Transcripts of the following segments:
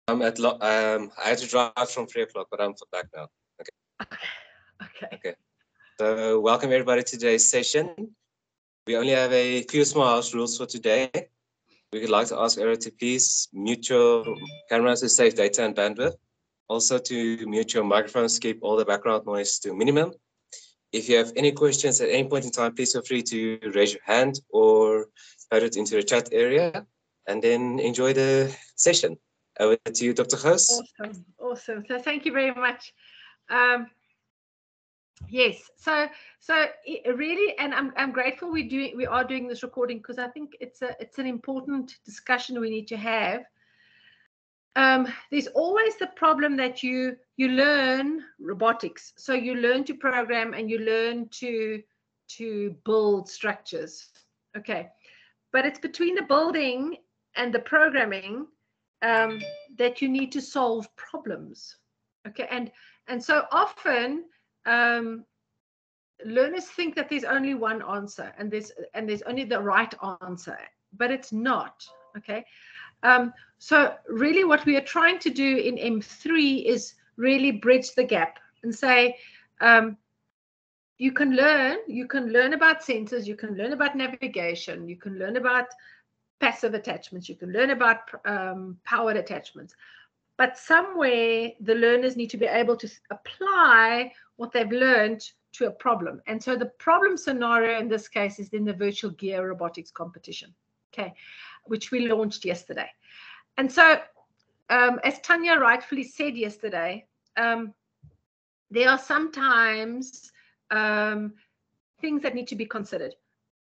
I had to drive from 3 o'clock, but I'm back now. Okay. Okay. Okay. So welcome everybody to today's session. We only have a few small house rules for today. We would like to ask everyone to please mute your cameras to save data and bandwidth. Also to mute your microphones, keep all the background noise to minimum. If you have any questions at any point in time, please feel free to raise your hand or type it into the chat area, and then enjoy the session. Over to you, Dr. Gous. Awesome. So thank you very much. Yes. So really, and I'm grateful we are doing this recording, because I think it's an important discussion we need to have. There's always the problem that you learn robotics, so you learn to program and you learn to build structures. Okay, but it's between the building and the programming that you need to solve problems. Okay, and so often learners think that there's only one answer, and there's only the right answer, but it's not. Okay. So really what we are trying to do in M3 is really bridge the gap and say, you can learn about sensors, you can learn about navigation, you can learn about passive attachments, you can learn about powered attachments, but somewhere the learners need to be able to apply what they've learned to a problem. And so the problem scenario in this case is in the virtual gear robotics competition, okay, which we launched yesterday. And so, as Tanya rightfully said yesterday, there are sometimes things that need to be considered.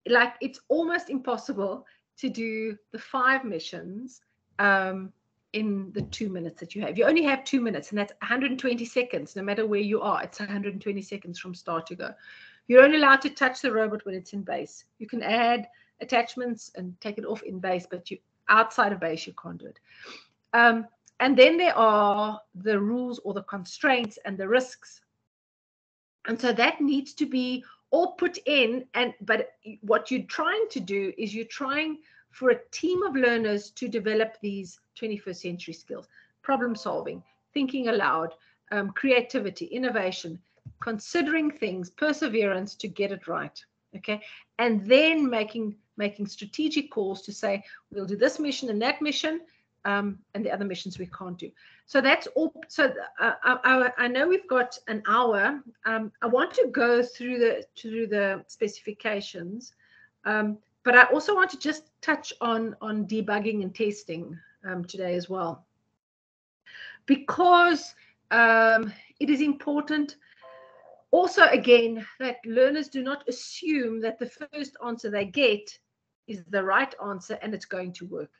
Like, it's almost impossible to do the 5 missions in the 2 minutes that you have. You only have 2 minutes, and that's 120 seconds. No matter where you are, it's 120 seconds from start to go. You're only allowed to touch the robot when it's in base. You can add attachments and take it off in base, but outside of base, you can't do it. And then there are the rules or the constraints and the risks. And so that needs to be all put in. But what you're trying to do is you're trying for a team of learners to develop these 21st century skills: problem solving, thinking aloud, creativity, innovation, considering things, perseverance to get it right. Okay. And then making strategic calls to say, we'll do this mission and that mission, and the other missions we can't do. So that's all. So I know we've got an hour. I want to go through the specifications, but I also want to just touch on debugging and testing today as well, because it is important. Also, again, that learners do not assume that the first answer they get is the right answer and it's going to work,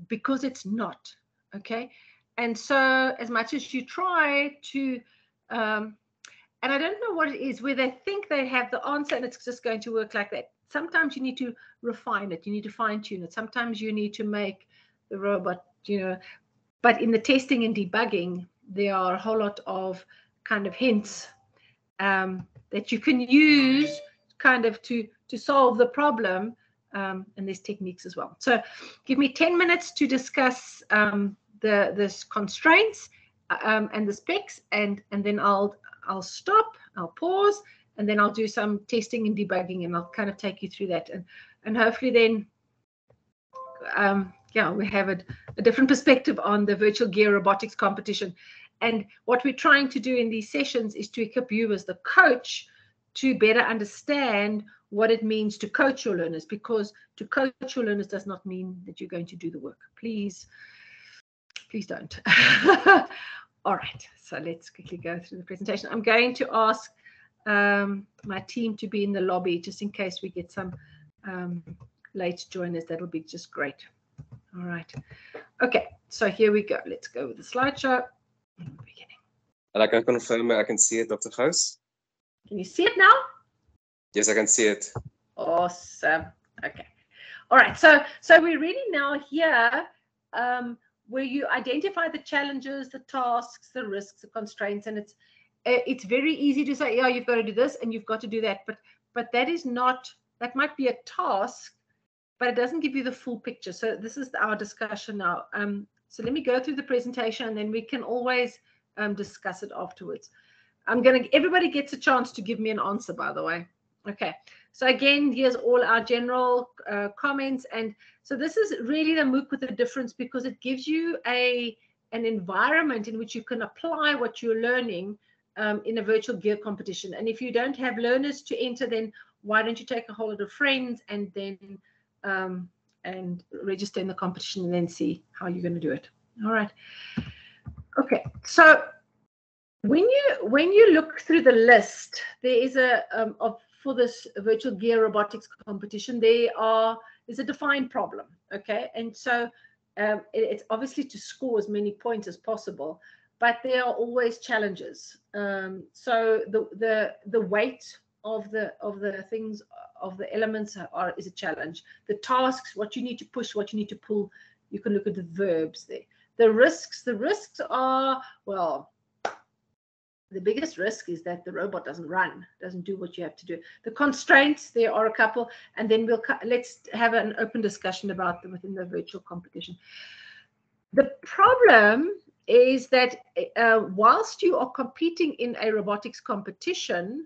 because it's not. Okay. And so as much as you try to, and I don't know what it is, where they think they have the answer and it's just going to work like that. Sometimes you need to refine it. You need to fine tune it. Sometimes you need to make the robot, but in the testing and debugging, there are a whole lot of kind of hints that you can use kind of to solve the problem, and there's techniques as well. So give me 10 minutes to discuss the constraints and the specs, and then I'll stop, I'll pause, and then I'll do some testing and debugging, and I'll kind of take you through that, and hopefully then we have a different perspective on the virtual gear robotics competition. And what we're trying to do in these sessions is to equip you as the coach to better understand what it means to coach your learners, because to coach your learners does not mean that you're going to do the work. Please don't. All right, so let's quickly go through the presentation. I'm going to ask my team to be in the lobby just in case we get some late joiners. That'll be just great. All right. Okay, so here we go. Let's go with the slideshow. Beginning. And I can confirm I can see it, Dr. Gous. Can you see it now? Yes, I can see it. Awesome. Okay. All right. So we're really now here where you identify the challenges, the tasks, the risks, the constraints, and it's very easy to say, yeah, you've got to do this and you've got to do that, but that is not. That might be a task, but it doesn't give you the full picture. So this is our discussion now. So let me go through the presentation, and then we can always discuss it afterwards. Everybody gets a chance to give me an answer, by the way. Okay. So again, here's all our general comments. And so this is really the MOOC with a difference, because it gives you an environment in which you can apply what you're learning in a virtual gear competition. And if you don't have learners to enter, then why don't you take a whole lot of friends and then and register in the competition and then see how you're going to do it. All right. Okay. So when you look through the list, there is for this virtual gear robotics competition, there's a defined problem. Okay. And so it's obviously to score as many points as possible, but there are always challenges. So the weight of the things, of the elements is a challenge. The tasks, what you need to push, what you need to pull, you can look at the verbs there. The risks are, well, the biggest risk is that the robot doesn't do what you have to do. The constraints, there are a couple, and then let's have an open discussion about them within the virtual competition. The problem is that whilst you are competing in a robotics competition,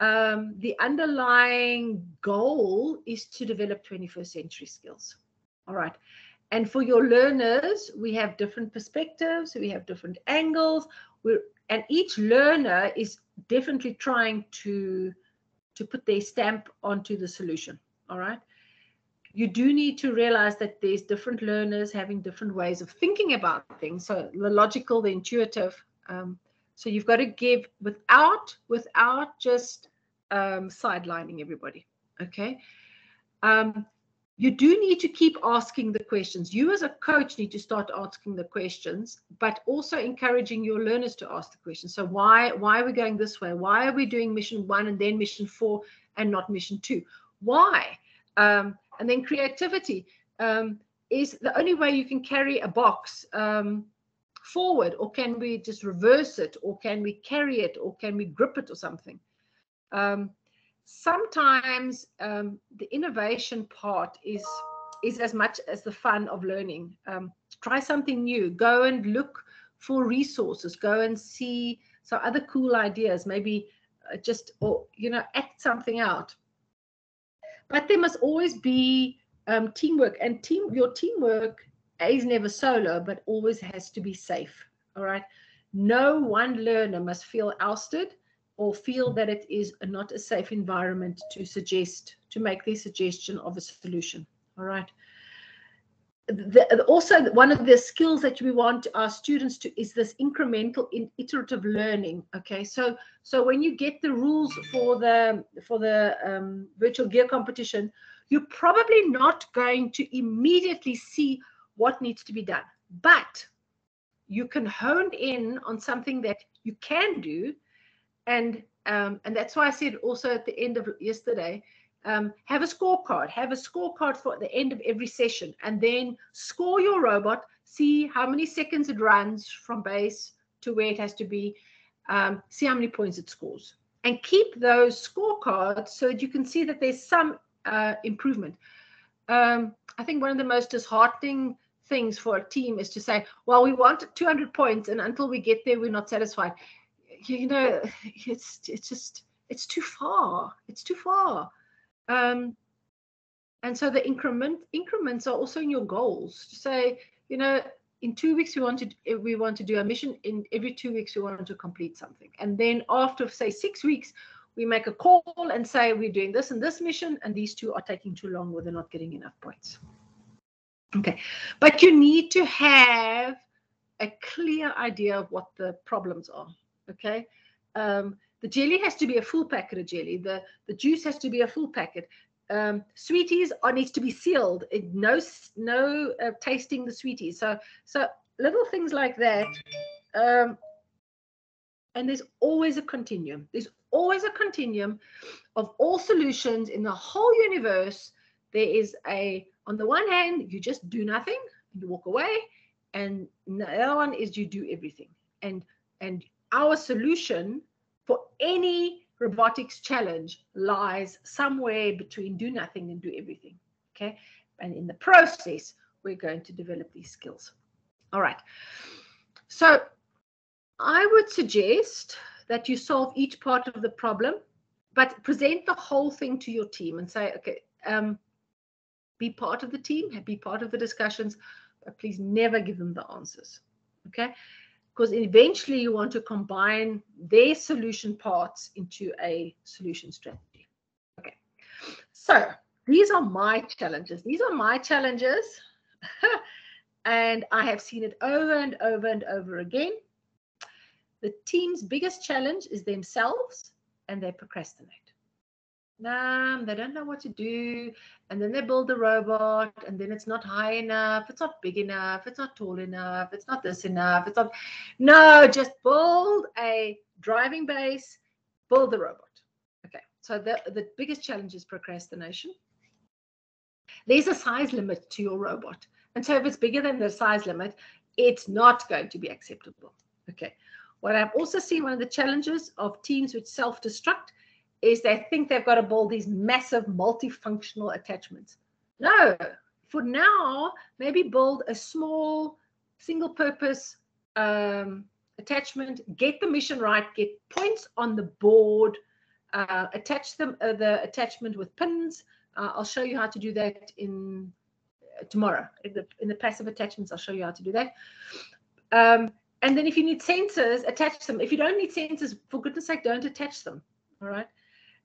the underlying goal is to develop 21st century skills. All right. And for your learners, we have different perspectives, we have different angles, and each learner is definitely trying to put their stamp onto the solution. All right. You do need to realize that there's different learners having different ways of thinking about things. So the logical, the intuitive. So you've got to give without just sidelining everybody. Okay. You do need to keep asking the questions. You as a coach need to start asking the questions, but also encouraging your learners to ask the questions. So why are we going this way? Why are we doing mission 1 and then mission 4 and not mission 2? Why? And then creativity is the only way you can carry a box forward, or can we just reverse it, or can we carry it, or can we grip it or something? Sometimes the innovation part is as much as the fun of learning. Try something new. Go and look for resources. Go and see some other cool ideas. Maybe act something out. But there must always be teamwork, and your teamwork is never solo, but always has to be safe. All right. No one learner must feel ousted or feel that it is not a safe environment to make their suggestion of a solution. All right. Also, one of the skills that we want our students to is this incremental iterative learning. Okay, so when you get the rules for the virtual gear competition, you're probably not going to immediately see what needs to be done, but you can hone in on something that you can do. And that's why I said also at the end of yesterday, have a scorecard for the end of every session, and then score your robot, see how many seconds it runs from base to where it has to be, see how many points it scores, and keep those scorecards so that you can see that there's some improvement. I think one of the most disheartening things for a team is to say, well, we want 200 points, and until we get there, we're not satisfied. It's too far. It's too far. And so the increments are also in your goals. To say, in 2 weeks we want to do a mission. In every 2 weeks we want to complete something, and then after say 6 weeks we make a call and say we're doing this and this mission, and these two are taking too long, or they're not getting enough points. Okay, but you need to have a clear idea of what the problems are. Okay, the jelly has to be a full packet of jelly. The juice has to be a full packet. Sweeties needs to be sealed. No tasting the sweeties. So little things like that. And there's always a continuum. There's always a continuum of all solutions in the whole universe. There is on the one hand, you just do nothing, you walk away, and the other one is you do everything. And our solution for any robotics challenge lies somewhere between do nothing and do everything. Okay, and in the process, we're going to develop these skills. All right. So I would suggest that you solve each part of the problem, but present the whole thing to your team and say, okay, be part of the team, be part of the discussions, but please never give them the answers. Okay? Because eventually you want to combine their solution parts into a solution strategy. Okay. So these are my challenges. These are my challenges. And I have seen it over and over and over again. The team's biggest challenge is themselves, and they procrastinate. They don't know what to do, and then they build the robot, and then it's not high enough, it's not big enough, it's not tall enough, it's not this enough, it's not. No, just build a driving base, build the robot. Okay, so the biggest challenge is procrastination. There's a size limit to your robot, and so if it's bigger than the size limit, it's not going to be acceptable. Okay, what I've also seen, one of the challenges of teams which self-destruct is they think they've got to build these massive multifunctional attachments. No, for now, maybe build a small single-purpose attachment, get the mission right, get points on the board, attach them the attachment with pins. I'll show you how to do that in tomorrow. In the passive attachments, I'll show you how to do that. And then if you need sensors, attach them. If you don't need sensors, for goodness sake, don't attach them. All right.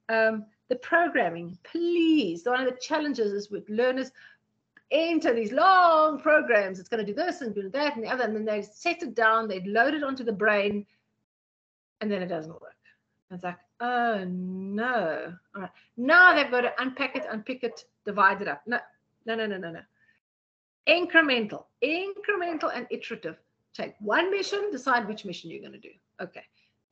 The programming, please. One of the challenges is with learners enter these long programs. It's going to do this and do that and the other, and then they set it down, they load it onto the brain, and then it doesn't work. It's like, oh no. All right. Now they've got to unpack it, unpick it, divide it up. No. Incremental and iterative. Take one mission, decide which mission you're going to do. Okay.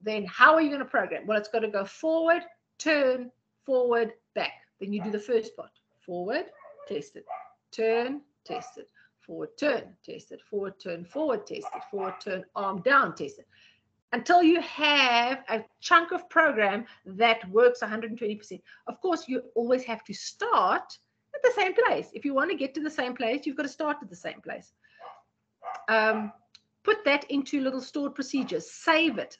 Then how are you going to program? Well, it's got to go forward, turn, forward, back. Then you do the first part. Forward, test it. Turn, test it. Forward, turn, test it. Forward, turn, test it. Forward, turn, arm down, test it. Until you have a chunk of program that works 120%. Of course, you always have to start at the same place. If you want to get to the same place, you've got to start at the same place. Put that into little stored procedures. Save it,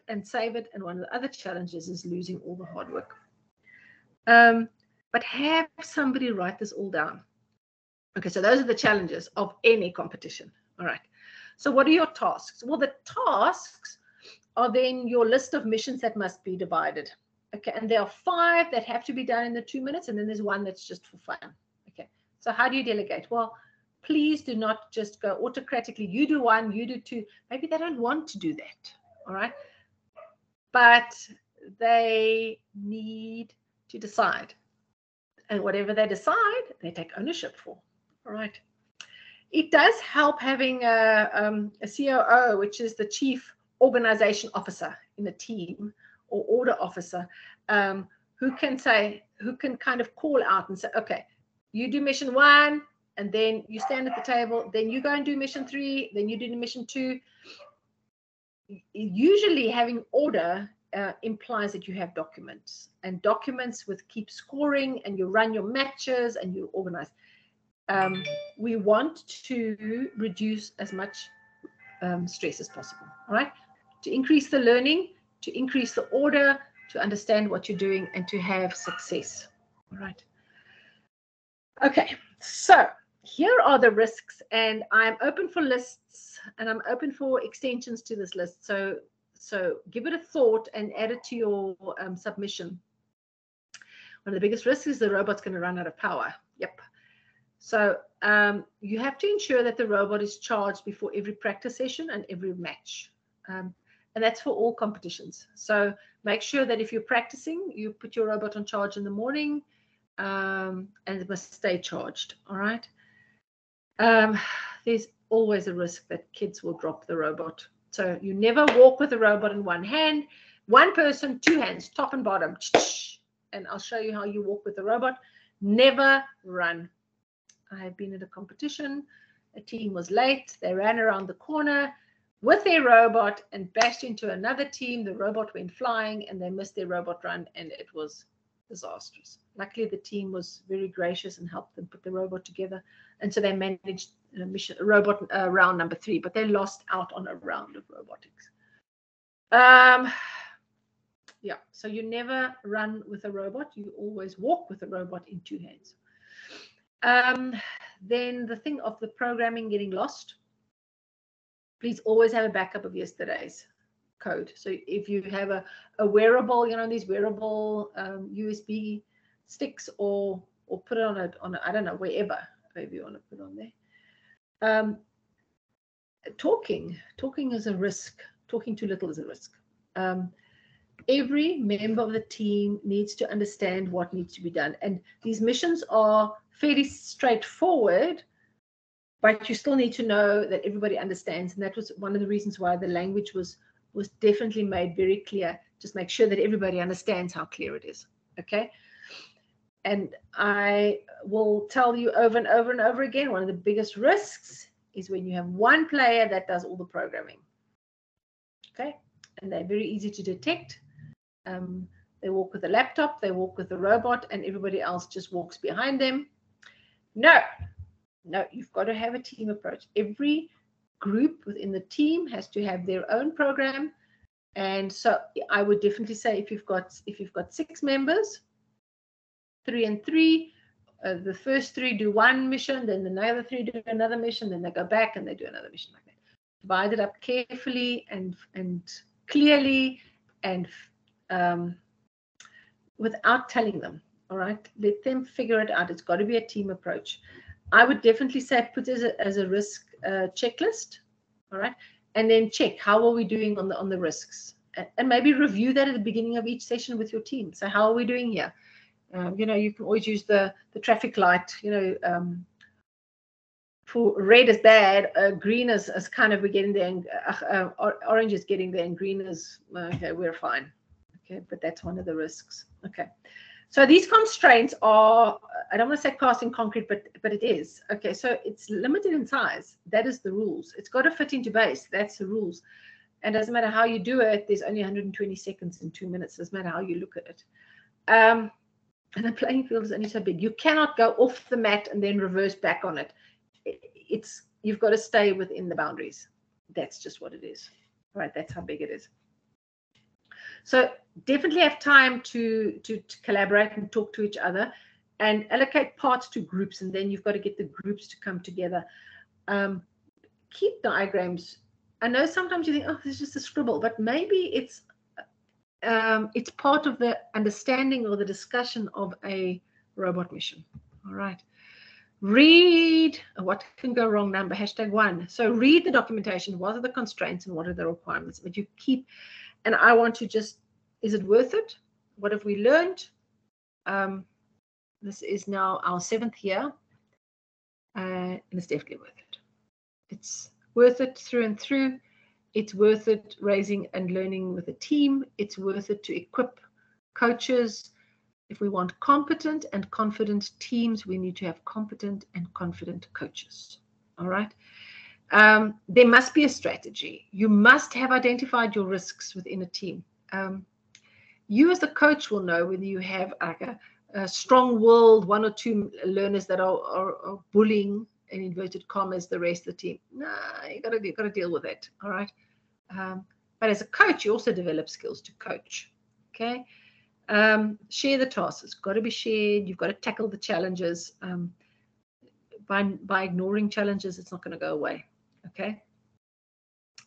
and save it. And one of the other challenges is losing all the hard work. But have somebody write this all down. Okay, so those are the challenges of any competition. All right. So what are your tasks? Well, the tasks are then your list of missions that must be divided. Okay, and there are 5 that have to be done in the 2 minutes, and then there's 1 that's just for fun. Okay, so how do you delegate? Well, please do not just go autocratically. You do 1, you do 2. Maybe they don't want to do that. All right, but they need to decide, and whatever they decide, they take ownership for. All right. It does help having a COO, which is the Chief Organization Officer in a team, or order officer, who can kind of call out and say, okay, you do mission 1, and then you stand at the table, then you go and do mission 3, then you do mission 2. Usually having order implies that you have documents, and documents with keep scoring, and you run your matches and you organize. We want to reduce as much stress as possible, all right? To increase the learning, to increase the order, to understand what you're doing, and to have success, all right? Okay, so here are the risks, and I'm open for lists, and I'm open for extensions to this list. So give it a thought and add it to your submission. One of the biggest risks is the robot's going to run out of power. Yep. So you have to ensure that the robot is charged before every practice session and every match. And that's for all competitions. So make sure that if you're practicing, you put your robot on charge in the morning, and it must stay charged. All right. There's always a risk that kids will drop the robot. So you never walk with the robot in one hand. One person, 2 hands, top and bottom. And I'll show you how you walk with the robot. Never run. I have been at a competition. A team was late. They ran around the corner with their robot and bashed into another team. The robot went flying, and they missed their robot run, and it was disastrous. Luckily, the team was very gracious and helped them put the robot together. And so they managed mission robot round number 3, but they lost out on a round of robotics. Yeah, so you never run with a robot. You always walk with a robot in 2 hands. Then the thing of the programming getting lost. Please always have a backup of yesterday's code. So if you have a wearable, these wearable USB sticks, or put it on a I don't know, wherever maybe you want to put on there. Talking is a risk. Talking too little is a risk. Every member of the team needs to understand what needs to be done. And these missions are fairly straightforward, but you still need to know that everybody understands. And that was one of the reasons why the language was definitely made very clear. Just make sure that everybody understands how clear it is. Okay. And I will tell you over and over and over again, one of the biggest risks is when you have one player that does all the programming. Okay. And they're very easy to detect. They walk with a laptop, they walk with a robot, and everybody else just walks behind them. No, you've got to have a team approach. Every group within the team has to have their own program. And so I would definitely say if you've got 6 members, 3 and 3, the first 3 do one mission, then the other 3 do another mission, then they go back and they do another mission like that. Divide it up carefully and clearly and without telling them. All right, let them figure it out. It's got to be a team approach. I would definitely say put it as a risk checklist. All right, and then check how are we doing on the risks, and maybe review that at the beginning of each session with your team. So how are we doing here? You can always use the traffic light. For red is bad, green is kind of we're getting there, and orange is getting there, and green is okay, we're fine. Okay, but that's one of the risks. Okay, so these constraints are, I don't want to say casting concrete, but it is. Okay, so it's limited in size. That is the rules. It's got to fit into base. That's the rules. And doesn't matter how you do it, there's only 120 seconds in 2 minutes. Doesn't matter how you look at it. And the playing field is only so big. You cannot go off the mat and then reverse back on it. You've got to stay within the boundaries. That's just what it is. All right, that's how big it is. So definitely have time to collaborate and talk to each other, and allocate parts to groups, and then you've got to get the groups to come together. Keep diagrams. I know sometimes you think, oh, it's just a scribble, but maybe it's part of the understanding or the discussion of a robot mission. All right. Read what can go wrong number #1. So read the documentation. What are the constraints and what are the requirements? But you keep, and I want to just, is it worth it? What have we learned? This is now our 7th year, and it's definitely worth it. It's worth it through and through. It's worth it raising and learning with a team. It's worth it to equip coaches. If we want competent and confident teams, we need to have competent and confident coaches. All right. There must be a strategy. You must have identified your risks within a team. You as the coach will know whether you have like a strong-willed 1 or 2 learners that are bullying, in inverted commas, the rest of the team. No, you got to deal with it. All right. But as a coach, you also develop skills to coach. Okay. Share the tasks. It's got to be shared. You've got to tackle the challenges. By ignoring challenges, it's not going to go away. Okay.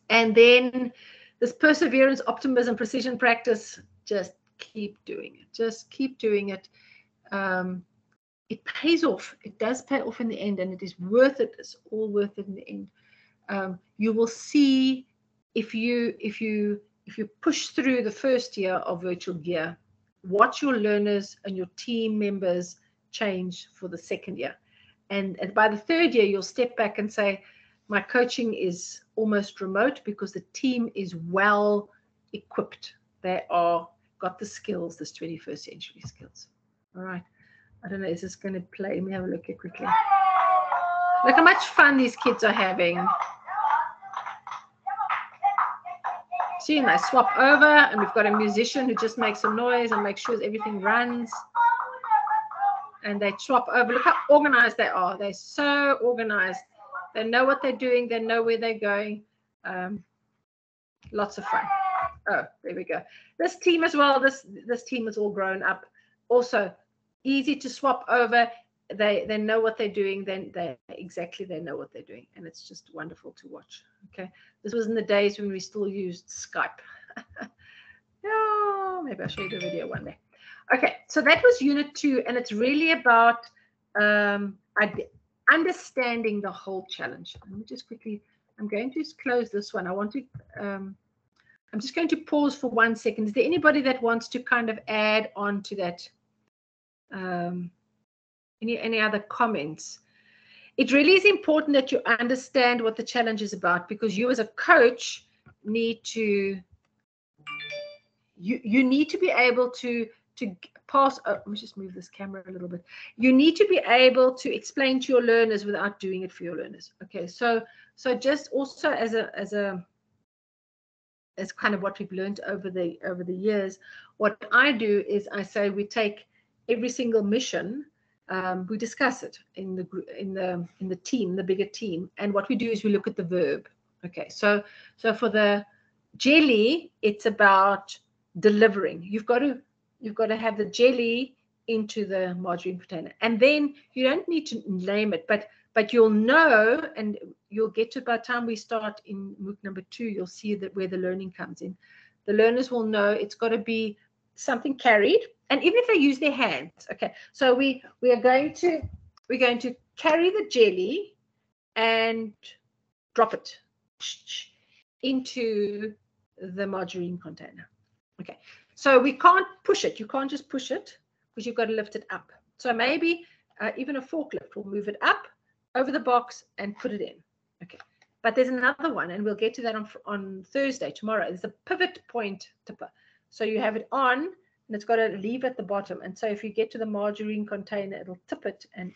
And then this perseverance, optimism, precision practice, just keep doing it. Just keep doing it. It pays off. It does pay off in the end, and it is worth it. It's all worth it in the end. You will see if you push through the first year of virtual gear, watch your learners and your team members change for the second year. And by the third year, you'll step back and say, my coaching is almost remote because the team is well equipped. They are got the skills, this 21st century skills. All right. I don't know, is this going to play? Let me have a look here quickly. Look how much fun these kids are having. See, and they swap over, and we've got a musician who just makes some noise and makes sure everything runs. And they swap over. Look how organized they are. They're so organized. They know what they're doing. They know where they're going. Lots of fun. Oh, there we go. This team as well. This team is all grown up. Also, easy to swap over. They know what they're doing. Then they know what they're doing, and it's just wonderful to watch. Okay, this was in the days when we still used Skype. Yeah, maybe I'll show you the video one day. Okay, so that was unit 2, and it's really about understanding the whole challenge. Let me just quickly, I'm going to close this one. I want to, I'm just going to pause for 1 second. Is there anybody that wants to kind of add on to that? Any other comments? It really is important that you understand what the challenge is about, because you as a coach need to, you need to be able to pass. Oh, let me just move this camera a little bit. You need to be able to explain to your learners without doing it for your learners. Okay, so just also as kind of what we've learned over the years, what I do is I say we take every single mission, we discuss it in the team, the bigger team, and what we do is we look at the verb. Okay, so for the jelly, it's about delivering. You've got to have the jelly into the margarine container, and then you don't need to name it, but you'll know, and you'll get to, by the time we start in MOOC number 2, you'll see that where the learning comes in. The learners will know it's got to be something carried, and even if they use their hands. Okay, so we're going to carry the jelly and drop it into the margarine container. Okay, so we can't push it. You can't just push it, because you've got to lift it up. So maybe even a forklift will move it up over the box and put it in. Okay, but there's another one, and we'll get to that on Thursday, tomorrow. There's a pivot point tipper. So you have it on, and it's got to leave at the bottom. And so if you get to the margarine container, it'll tip it, and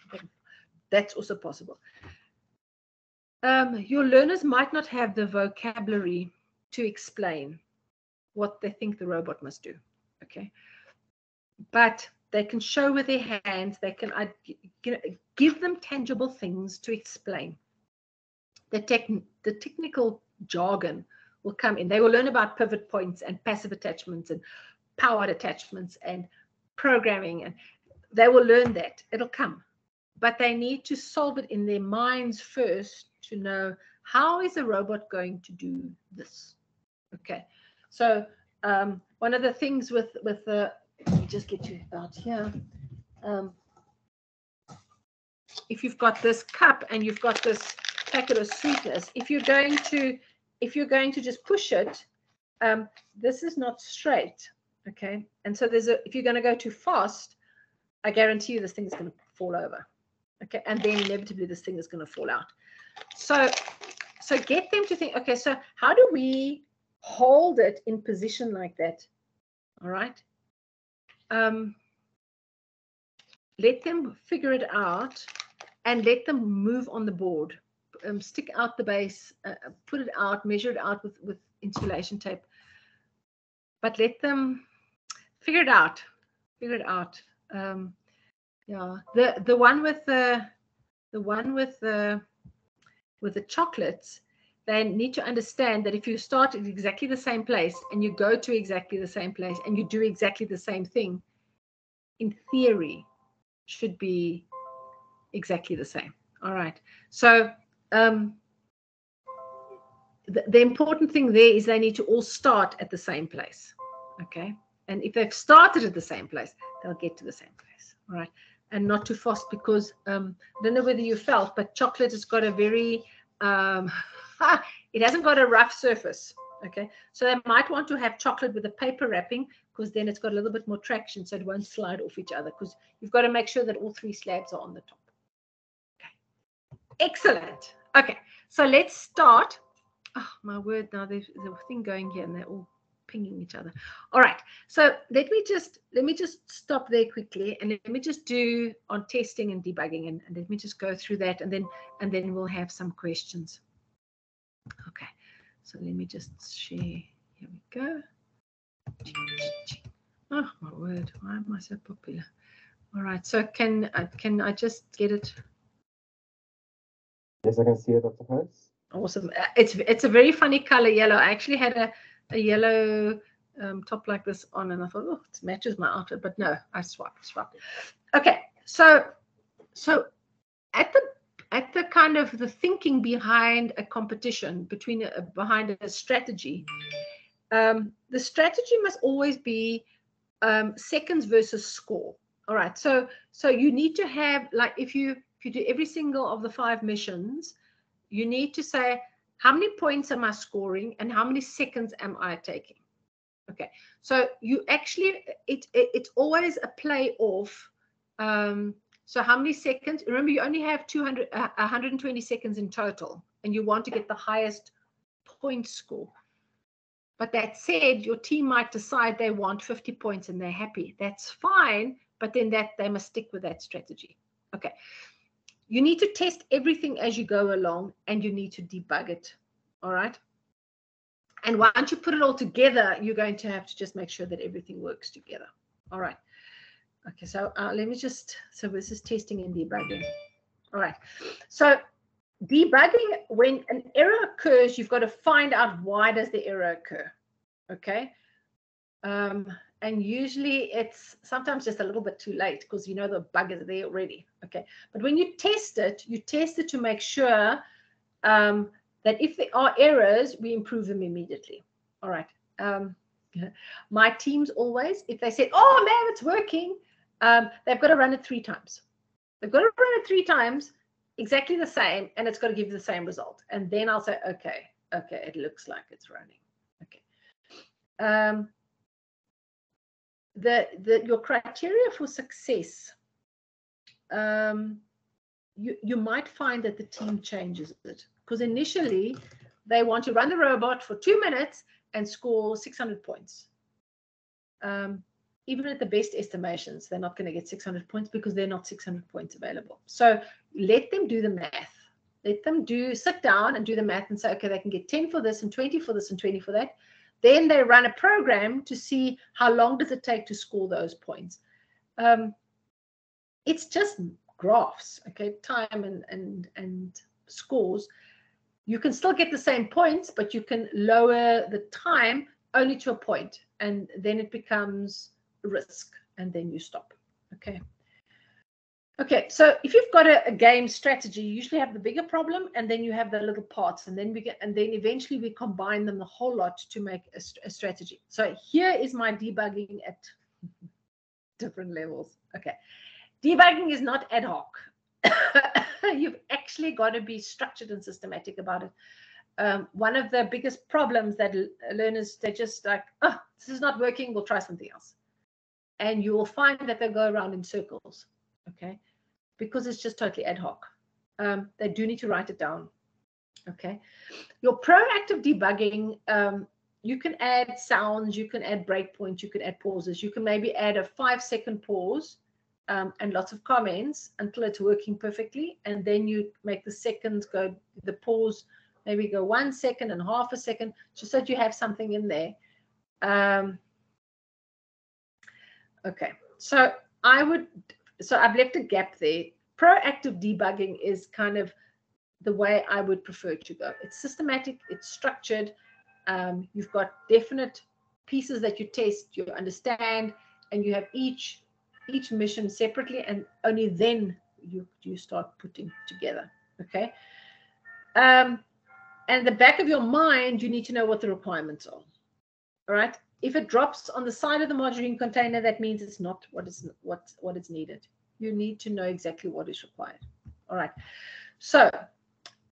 that's also possible. Your learners might not have the vocabulary to explain what they think the robot must do. Okay, but they can show with their hands. They can give them tangible things to explain. The technical jargon will come in. They will learn about pivot points and passive attachments and powered attachments and programming, and they will learn that. It'll come, but they need to solve it in their minds first to know, how is a robot going to do this? Okay, so one of the things with the, let me just get you out here. If you've got this cup and you've got this packet of sweetness, if you're going to just push it, this is not straight. Okay, and so if you're going to go too fast, I guarantee you this thing is going to fall over. Okay, and then inevitably this thing is going to fall out. So get them to think, okay, so how do we hold it in position like that? All right. Let them figure it out, and let them move on the board. Stick out the base, put it out, measure it out with insulation tape. But let them figure it out. Figure it out. Yeah, the one with the chocolates, they need to understand that if you start at exactly the same place and you go to exactly the same place and you do exactly the same thing, in theory, should be exactly the same. All right. So the important thing there is they need to all start at the same place. Okay. And if they've started at the same place, they'll get to the same place. All right. And not too fast, because I don't know whether you felt, but chocolate has got a very, it hasn't got a rough surface. Okay. So they might want to have chocolate with a paper wrapping, because then it's got a little bit more traction, so it won't slide off each other, because you've got to make sure that all 3 slabs are on the top. Okay. Excellent. Okay. So let's start. Oh, my word. Now there's a thing going here, and they're all pinging each other. All right, so let me just stop there quickly, and let me just do on testing and debugging, and let me just go through that, and then we'll have some questions. Okay, so let me just share Here we go. Oh my word, why am I so popular? All right, so can I just get it? Yes, I can see it, Dr. Harris. Awesome. It's a very funny color, yellow. I actually had a yellow top like this on, and I thought, oh, it matches my outfit, but no, I swapped. Okay, so at the kind of the thinking behind a competition, behind a strategy, the strategy must always be seconds versus score. All right, so you need to have, like, if you do every single of the 5 missions, you need to say, how many points am I scoring and how many seconds am I taking? Okay, so you actually, it's always a play off. So how many seconds? Remember, you only have 120 seconds in total, and you want to get the highest point score. But that said, your team might decide they want 50 points and they're happy. That's fine, but then they must stick with that strategy. Okay. You need to test everything as you go along, and you need to debug it. All right. And once you put it all together, you're going to have to just make sure that everything works together. All right. Okay. So let me just, so this is testing and debugging. All right. So debugging, when an error occurs, you've got to find out why does the error occur. Okay. And usually it's sometimes just a little bit too late because you know the bug is there already. Okay. But when you test it to make sure that if there are errors, we improve them immediately. All right. My teams always, if they say, oh man, it's working, they've got to run it 3 times. They've got to run it 3 times, exactly the same, and it's got to give you the same result. And then I'll say, okay, it looks like it's running. Okay. Your criteria for success, you might find that the team changes it, because initially they want to run the robot for 2 minutes and score 600 points. Even at the best estimations, they're not going to get 600 points because they're not 600 points available. So let them do the math. Let them sit down and do the math and say, okay, they can get 10 for this and 20 for this and 20 for that. Then they run a program to see how long does it take to score those points. It's just graphs, okay, time and scores. You can still get the same points, but you can lower the time only to a point, and then it becomes risk, and then you stop. Okay, so if you've got a game strategy, you usually have the bigger problem, and then you have the little parts, and then eventually we combine them the whole lot to make a strategy. So here is my debugging at different levels. Okay, debugging is not ad hoc. You've actually got to be structured and systematic about it. One of the biggest problems that learners, they're just like, oh, this is not working, we'll try something else. And you will find that they go around in circles, okay, because it's just totally ad hoc. They do need to write it down, okay. Your proactive debugging, you can add sounds, you can add breakpoints, you can add pauses, you can maybe add a 5-second pause and lots of comments until it's working perfectly, and then you make the seconds go, the pause maybe go 1 second and half a second, just so that you have something in there. Okay, so I've left a gap there. Proactive debugging is kind of the way I would prefer to go. It's systematic, it's structured. You've got definite pieces that you test, you understand, and you have each mission separately, and only then you start putting together. Okay. And the back of your mind, you need to know what the requirements are. All right. If it drops on the side of the margarine container, that means it's not what is needed. You need to know exactly what is required. All right. So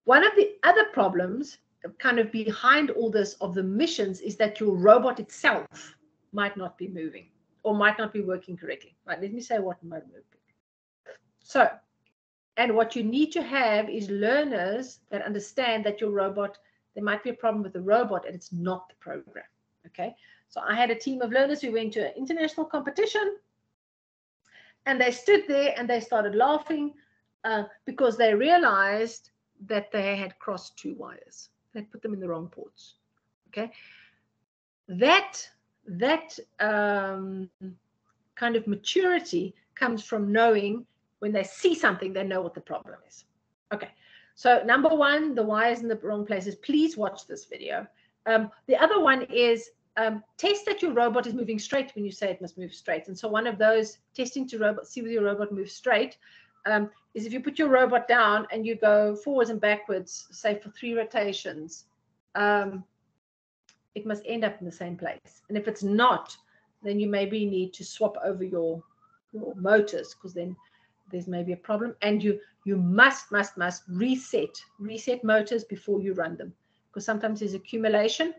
one of the other problems kind of behind all this of the missions is that your robot itself might not be moving or might not be working correctly. Right. Let me say what might move. So, and what you need to have is learners that understand that your robot, there might be a problem with the robot and it's not the program. Okay. So I had a team of learners who went to an international competition, and they stood there and they started laughing because they realized that they had crossed 2 wires. They put them in the wrong ports. Okay. that kind of maturity comes from knowing when they see something, they know what the problem is. Okay, so number one, the wires in the wrong places. Please watch this video. The other one is test that your robot is moving straight when you say it must move straight. And so one of those testing to robot, see whether your robot moves straight, is if you put your robot down and you go forwards and backwards, say for 3 rotations, it must end up in the same place. And if it's not, then you maybe need to swap over your motors, because then there's maybe a problem. And you must reset motors before you run them, because sometimes there's accumulation.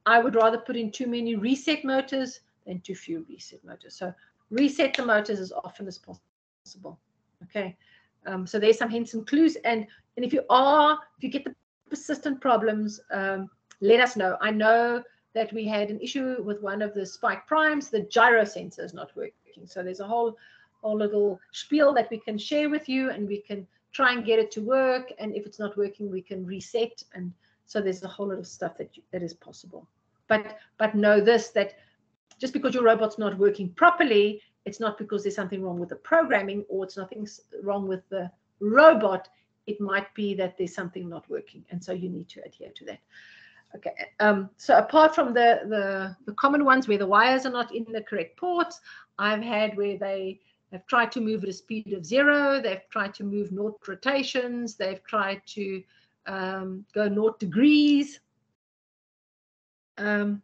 I would rather put in too many reset motors than too few reset motors. So reset the motors as often as possible. Okay. So there's some hints and clues. And if you get the persistent problems, let us know. I know that we had an issue with one of the spike primes. The gyro sensor is not working. So there's a whole little spiel that we can share with you, and we can try and get it to work. And if it's not working, we can reset. And so there's a whole lot of stuff that is possible. But know this, that just because your robot's not working properly, it's not because there's something wrong with the programming, or it's nothing wrong with the robot. It might be that there's something not working, and so you need to adhere to that. Okay. So apart from the common ones where the wires are not in the correct ports, I've had where they have tried to move at a speed of 0. They've tried to move 0 rotations. They've tried to go 0 degrees. And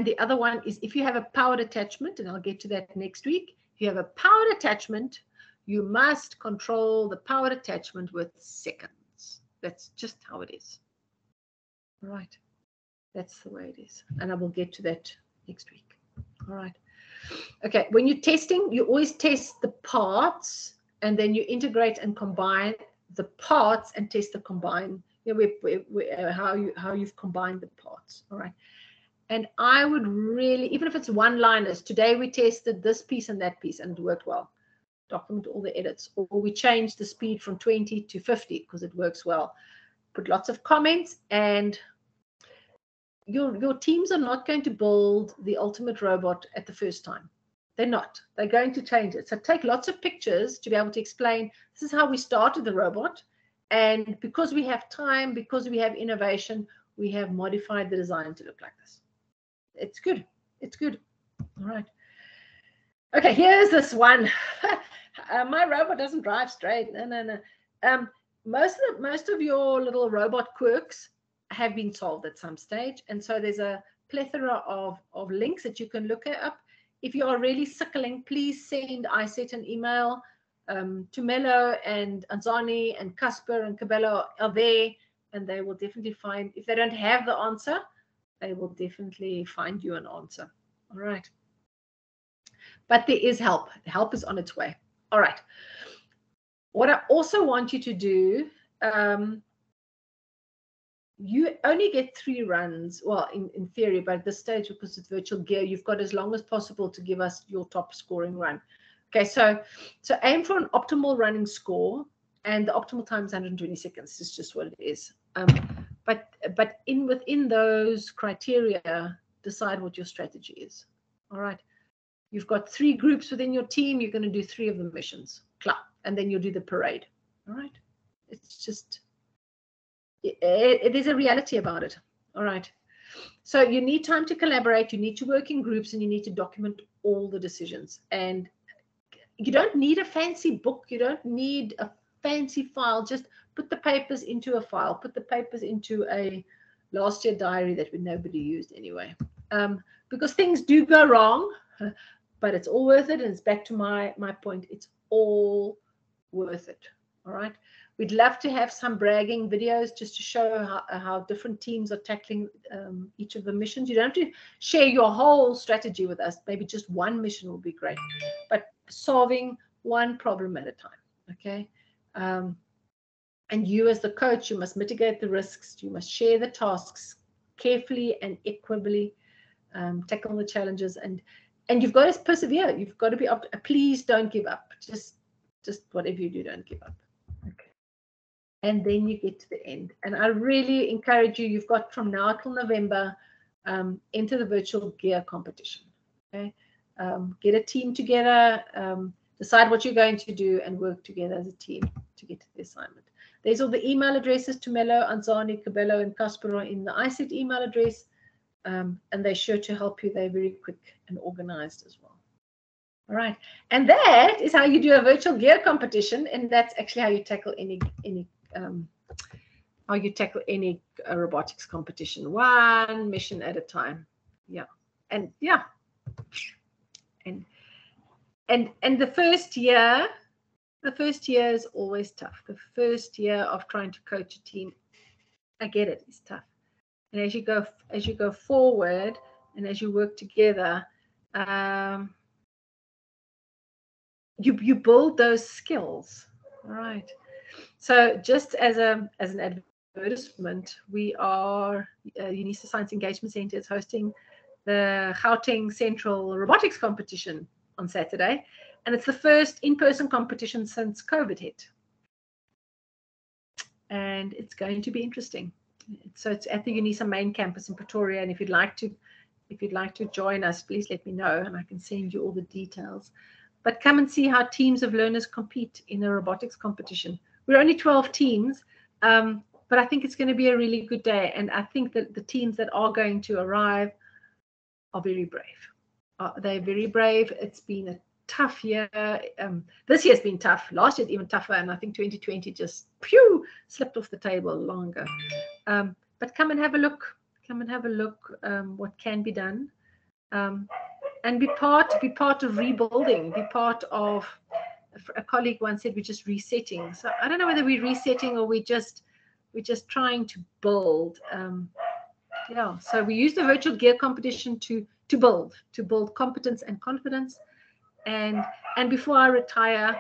the other one is if you have a powered attachment, and I'll get to that next week. If you have a powered attachment, you must control the powered attachment with seconds. That's just how it is. All right. That's the way it is. And I will get to that next week. All right. Okay. When you're testing, you always test the parts, and then you integrate and combine the parts and test the combine. You know, how you've combined the parts. All right. And I would really, even if it's one-liners, today we tested this piece and that piece and it worked well. Document all the edits. Or we changed the speed from 20 to 50 because it works well. Put lots of comments, and your teams are not going to build the ultimate robot at the first time. They're not. They're going to change it. So take lots of pictures to be able to explain, this is how we started the robot. And because we have time, because we have innovation, we have modified the design to look like this. It's good. It's good. All right. Okay, here's this one. My robot doesn't drive straight. No. Most of your little robot quirks have been solved at some stage. And so there's a plethora of links that you can look up. If you are really sickling, please send ISET an email. To Mello and Anzani and Casper and Cabello are there, and they will definitely find, if they don't have the answer, they will definitely find you an answer. All right. But there is help. Help is on its way. All right. What I also want you to do, you only get 3 runs, well, in theory, but at this stage, because it's virtual gear, you've got as long as possible to give us your top scoring run. Okay, so aim for an optimal running score, and the optimal time is 120 seconds. It's just what it is. But within those criteria, decide what your strategy is. All right. You've got 3 groups within your team. You're going to do 3 of the missions, and then you'll do the parade. All right. It's just, it is a reality about it. All right. So you need time to collaborate. You need to work in groups, and you need to document all the decisions. And you don't need a fancy book. You don't need a fancy file. Just put the papers into a file. Put the papers into a last year diary that nobody used anyway. Because things do go wrong, but it's all worth it. And it's back to my point. It's all worth it. All right. We'd love to have some bragging videos just to show how different teams are tackling each of the missions. You don't have to share your whole strategy with us. Maybe just one mission will be great. But solving one problem at a time, okay? And you as the coach, you must mitigate the risks. You must share the tasks carefully and equitably, tackle the challenges, and you've got to persevere. You've got to be up. Please don't give up. Just whatever you do, don't give up. Okay. And then you get to the end. And I really encourage you. You've got from now till November. enter the virtual gear competition. Okay, get a team together, decide what you're going to do, and work together as a team to get to the assignment. There's all the email addresses to Melo, Anzani, Cabello, and Casper in the ICT email address, and they're sure to help you. They're very quick and organized as well. All right, and that is how you do a virtual gear competition, and that's actually how you tackle any robotics competition, one mission at a time. Yeah, and yeah, and the first year is always tough. The first year of trying to coach a team, I get it, it's tough. And as you go forward and as you work together, you build those skills. All right. So just as an advertisement, we are UNISA Science Engagement Center is hosting the Gauteng Central Robotics Competition on Saturday, and it's the first in-person competition since COVID hit, and it's going to be interesting. So it's at the UNISA main campus in Pretoria, and if you'd like to join us, please let me know, and I can send you all the details. But come and see how teams of learners compete in a robotics competition. We're only 12 teams, but I think it's going to be a really good day, and I think that the teams that are going to arrive are very brave. They're very brave. It's been a tough year. This year's been tough. Last year's even tougher, and I think 2020 just slipped off the table long ago. But come and have a look. Come and have a look what can be done, and be part of rebuilding. Be part of. A colleague once said we're just resetting. So I don't know whether we're resetting or we're just trying to build. Yeah. So we use the virtual gear competition to build competence and confidence. And before I retire,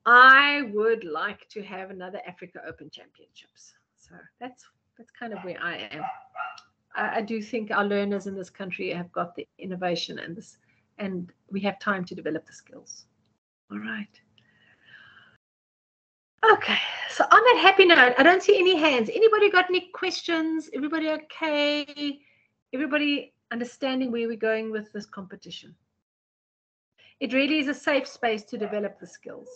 I would like to have another Africa Open Championships. So that's kind of where I am. I do think our learners in this country have got the innovation and we have time to develop the skills. All right. Okay. So on that happy note, I don't see any hands. Anybody got any questions? Everybody okay? Everybody understanding where we're going with this competition? It really is a safe space to develop the skills.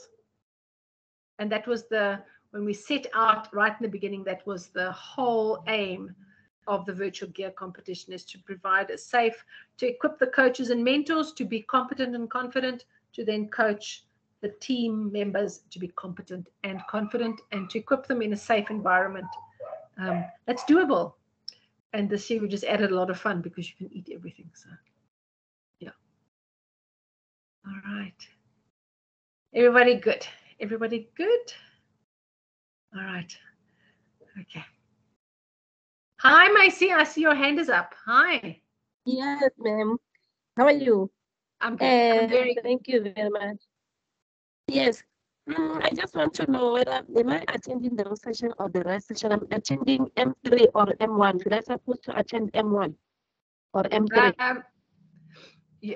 And that was when we set out right in the beginning, that was the whole aim of the virtual gear competition, is to provide a safe, to equip the coaches and mentors to be competent and confident, to then coach the team members to be competent and confident, and to equip them in a safe environment. That's doable. And this year we just added a lot of fun because you can eat everything. So, yeah. All right. Everybody good? Everybody good? All right. Okay. Hi, Macy. I see your hand is up. Hi. Yes, ma'am. How are you? I'm good. I'm very Thank you very much. Yes. I just want to know whether am I attending the session or the right session? I'm attending M3 or M1. Should I supposed to attend M1 or M3?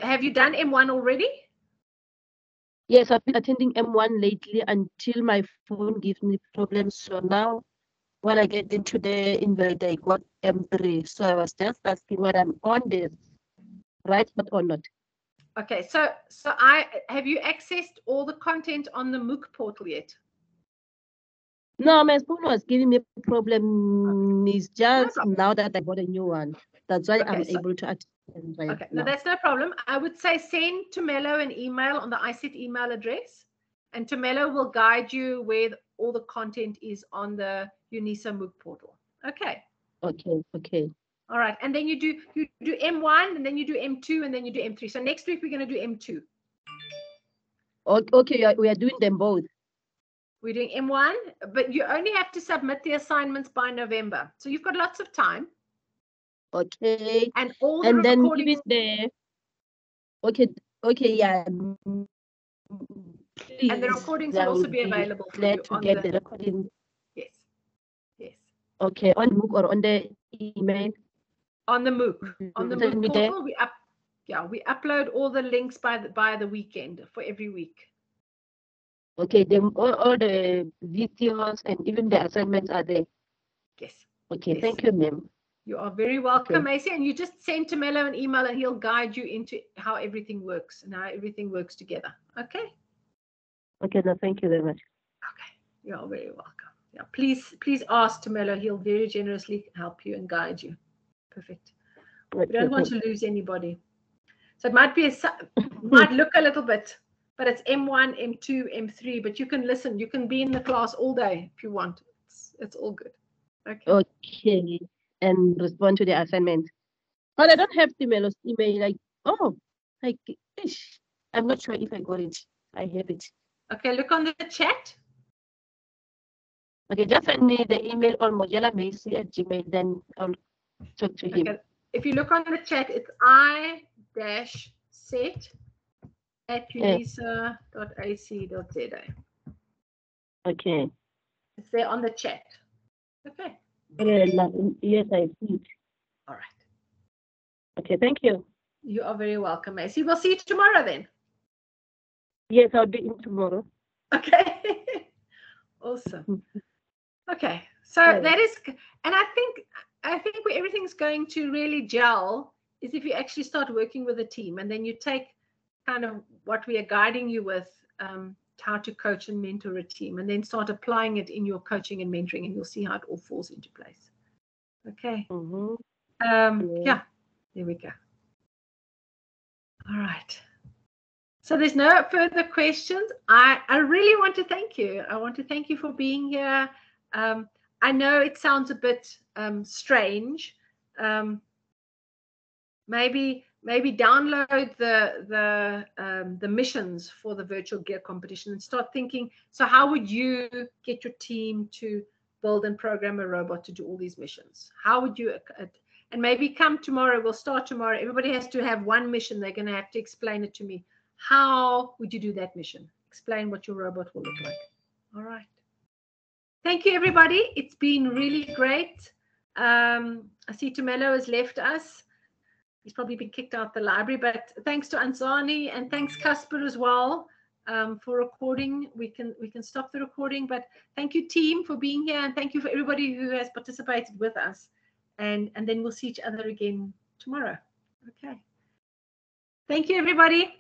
Have you done M1 already? Yes, I've been attending M1 lately until my phone gives me problems. So now when I get into the invite, I got M3. So I was just asking whether I'm on this right or not. Okay, so have you accessed all the content on the MOOC portal yet? No, my phone was giving me a problem. It's just now that I bought a new one. That's why I'm able to attend right okay, now. No, that's no problem. I would say send to Melo an email on the ICT email address, and Melo will guide you where all the content is on the UNISA MOOC portal. Okay. Okay. All right, and then you do M1, and then you do M2, and then you do M3. So next week we're going to do M2. Okay, we are doing them both. We're doing M1, but you only have to submit the assignments by November. So you've got lots of time. Okay. And all the then recordings. Okay, yeah. Please, and the recordings will also be available for you to get the recording. Yes. Okay, on MOOC or on the email? On the MOOC. On the MOOC portal, we upload all the links by the weekend for every week. Okay, then all the videos and even the assignments are there. Yes. Okay, Thank you, ma'am. You are very welcome, Okay. Macy. And you just send to Mello an email and he'll guide you into how everything works and how everything works together. Okay? Okay, no, thank you very much. Okay. You're very welcome. Yeah, please ask to Mello. He'll very generously help you and guide you. Perfect. We don't want to lose anybody. So it might be might look a little bit, but it's M1, M2, M3. But you can listen. You can be in the class all day if you want. It's all good. Okay. Okay. And respond to the assignment. But I don't have the Melo's email. Like, oh, like, ish. I'm not sure if I got it. I have it. Okay, look on the chat. Okay, just send me the email on mojelamacy@gmail. Then I'll talk to him. Okay. If you look on the chat, it's i-set@unisa.ac.za. Okay. It's there on the chat. Okay. Yes, I see it. All right. Okay, thank you. You are very welcome, Macy. We'll see you tomorrow then. Yes, I'll be in tomorrow. Okay. Awesome. Okay. So that is, and I think where everything's going to really gel is if you actually start working with a team, and then you take kind of what we are guiding you with, how to coach and mentor a team, and then start applying it in your coaching and mentoring, and you'll see how it all falls into place. Okay. Yeah, there we go. All right. So there's no further questions. I really want to thank you. I want to thank you for being here. I know it sounds a bit strange. Maybe download the missions for the virtual gear competition and start thinking, so how would you get your team to build and program a robot to do all these missions? How would you, and maybe come tomorrow, we'll start tomorrow. Everybody has to have one mission. They're going to have to explain it to me. How would you do that mission? Explain what your robot will look like. All right. Thank you, everybody. It's been really great. I see Tumelo has left us. He's probably been kicked out the library, but thanks to Ansani and thanks Casper as well for recording. We can stop the recording, but thank you, team, for being here, and thank you for everybody who has participated with us. And then we'll see each other again tomorrow. Okay. Thank you, everybody.